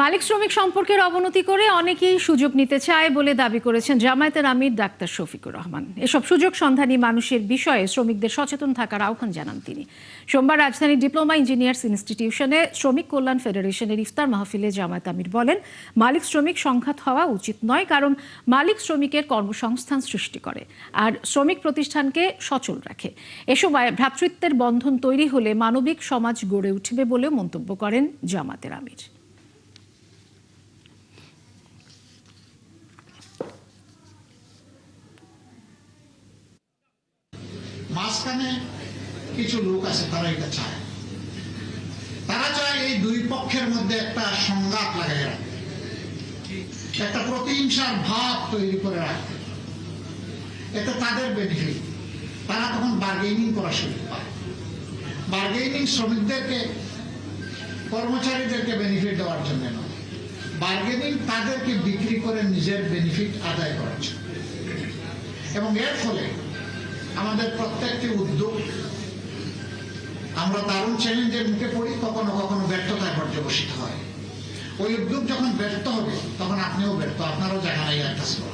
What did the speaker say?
মালিক শ্রমিক সম্পর্কের অবনতি করে অনেকেই সুযোগ নিতে চায় বলে দাবি করেছেন জামায়াতের আমির ডাক্তার শফিকুর রহমান। এসব সুযোগ সন্ধানী মানুষের বিষয়ে শ্রমিকদের সচেতন থাকার আহ্বান জানান তিনি। সোমবার রাজধানীর ডিপ্লোমা ইঞ্জিনিয়ার্স ইনস্টিটিউশনে শ্রমিক কল্যাণ ফেডারেশনের ইফতার মাহফিলে জামায়াত আমির বলেন, মালিক শ্রমিক সংঘাত হওয়া উচিত নয়, কারণ মালিক শ্রমিকের কর্মসংস্থান সৃষ্টি করে আর শ্রমিক প্রতিষ্ঠানকে সচল রাখে। এ সময় ভ্রাতৃত্বের বন্ধন তৈরি হলে মানবিক সমাজ গড়ে উঠবে বলেও মন্তব্য করেন জামায়াতের আমির। মাঝখানে কিছু লোক আছে, তারা এটা চায়, তারা চায় এই দুই পক্ষের মধ্যে একটা সংঘাত লাগাই রাখতে, একটা প্রতিহিংসার ভাব তৈরি করে রাখতে। এতে তাদের বেনিফিট, তারা তখন বার্গেনিং করা শুরু পায়। বার্গেনিং শ্রমিকদেরকে, কর্মচারীদেরকে বেনিফিট দেওয়ার জন্য নয়, বার্গেনিং তাদেরকে বিক্রি করে নিজের বেনিফিট আদায় করার জন্য। এবং এর ফলে আমাদের প্রত্যেকটি উদ্যোগ আমরা দারুণ চ্যালেঞ্জের মুখে পড়ি, কখনো কখনো ব্যর্থতায় পর্যবসিত হয়। ওই উদ্যোগ যখন ব্যর্থ হবে তখন আপনিও ব্যর্থ, আপনারও জায়গা নাই আর কাজ করা।